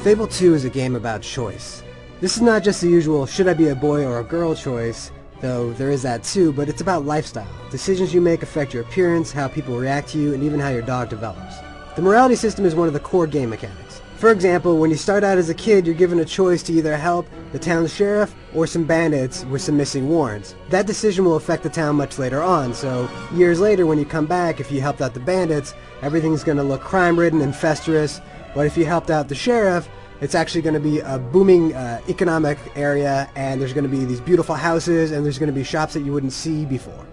Fable 2 is a game about choice. This is not just the usual should I be a boy or a girl choice, though there is that too, but it's about lifestyle. Decisions you make affect your appearance, how people react to you, and even how your dog develops. The morality system is one of the core game mechanics. For example, when you start out as a kid, you're given a choice to either help the town's sheriff or some bandits with some missing warrants. That decision will affect the town much later on, so years later when you come back, if you helped out the bandits, everything's going to look crime-ridden and festering, but if you helped out the sheriff, it's actually going to be a booming economic area, and there's going to be these beautiful houses, and there's going to be shops that you wouldn't see before.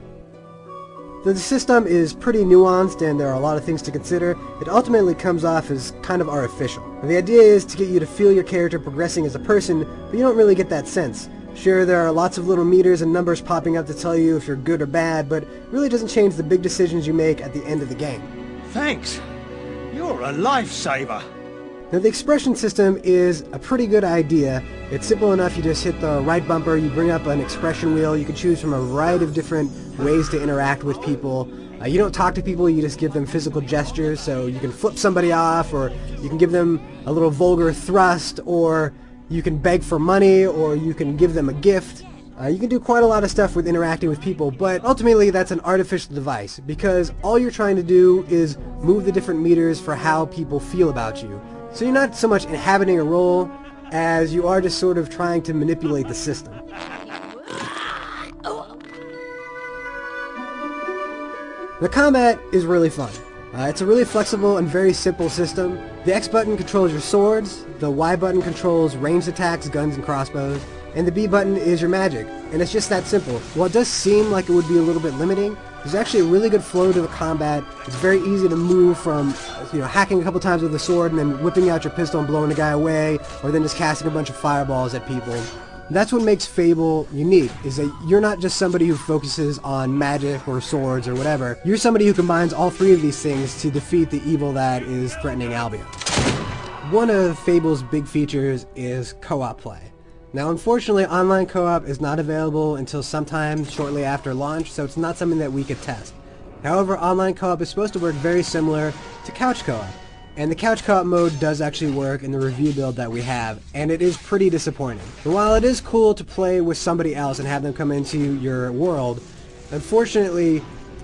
The system is pretty nuanced, and there are a lot of things to consider. It ultimately comes off as kind of artificial. The idea is to get you to feel your character progressing as a person, but you don't really get that sense. Sure, there are lots of little meters and numbers popping up to tell you if you're good or bad, but it really doesn't change the big decisions you make at the end of the game. Thanks. You're a lifesaver. Now the expression system is a pretty good idea. It's simple enough. You just hit the right bumper, you bring up an expression wheel, you can choose from a variety of different ways to interact with people. You don't talk to people, you just give them physical gestures, so you can flip somebody off, or you can give them a little vulgar thrust, or you can beg for money, or you can give them a gift. You can do quite a lot of stuff with interacting with people, but ultimately that's an artificial device, because all you're trying to do is move the different meters for how people feel about you. So you're not so much inhabiting a role as you are just sort of trying to manipulate the system. The combat is really fun. It's a really flexible and very simple system. The X button controls your swords, the Y button controls ranged attacks, guns and crossbows, and the B button is your magic. And it's just that simple. While it does seem like it would be a little bit limiting, there's actually a really good flow to the combat. It's very easy to move from, hacking a couple times with the sword and then whipping out your pistol and blowing the guy away, or then just casting a bunch of fireballs at people. That's what makes Fable unique, is that you're not just somebody who focuses on magic or swords or whatever. You're somebody who combines all three of these things to defeat the evil that is threatening Albion. One of Fable's big features is co-op play. Now unfortunately, online co-op is not available until sometime shortly after launch, so it's not something that we could test. However, online co-op is supposed to work very similar to couch co-op. And the couch co-op mode does actually work in the review build that we have, and it is pretty disappointing. But while it is cool to play with somebody else and have them come into your world, unfortunately,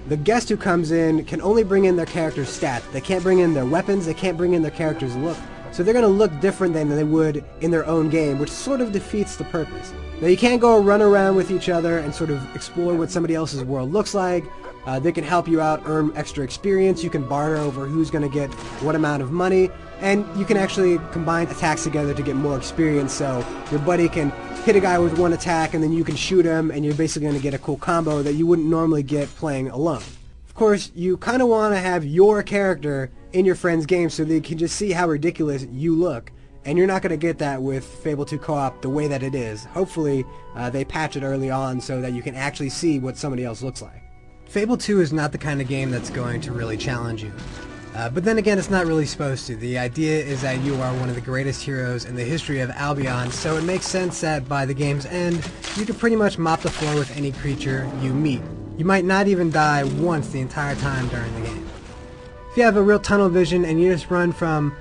the guest who comes in can only bring in their character's stats. They can't bring in their weapons, they can't bring in their character's look. So they're going to look different than they would in their own game, which sort of defeats the purpose. Now you can't go run around with each other and sort of explore what somebody else's world looks like. They can help you out, earn extra experience. You can barter over who's going to get what amount of money, and you can actually combine attacks together to get more experience, so your buddy can hit a guy with one attack and then you can shoot him, and you're basically going to get a cool combo that you wouldn't normally get playing alone. Of course, you kind of want to have your character in your friend's game so they can just see how ridiculous you look, and you're not going to get that with Fable 2 co-op the way that it is. Hopefully they patch it early on so that you can actually see what somebody else looks like. Fable 2 is not the kind of game that's going to really challenge you. But then again, it's not really supposed to. The idea is that you are one of the greatest heroes in the history of Albion, so it makes sense that by the game's end, you can pretty much mop the floor with any creature you meet. You might not even die once the entire time during the game. If you have a real tunnel vision and you just run from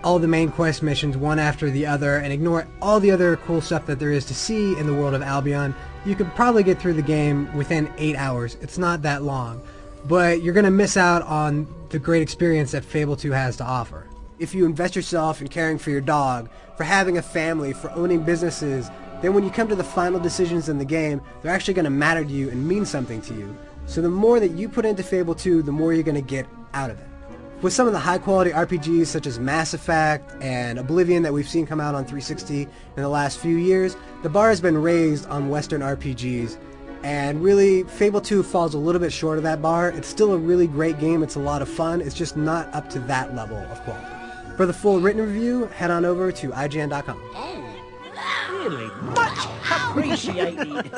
all the main quest missions one after the other and ignore all the other cool stuff that there is to see in the world of Albion, you could probably get through the game within 8 hours. It's not that long. But you're going to miss out on the great experience that Fable 2 has to offer. If you invest yourself in caring for your dog, for having a family, for owning businesses, then when you come to the final decisions in the game, they're actually going to matter to you and mean something to you. So the more that you put into Fable 2, the more you're going to get out of it. With some of the high-quality RPGs such as Mass Effect and Oblivion that we've seen come out on 360 in the last few years, the bar has been raised on Western RPGs, and really, Fable 2 falls a little bit short of that bar. It's still a really great game, it's a lot of fun, it's just not up to that level of quality. For the full written review, head on over to IGN.com. Really much appreciated.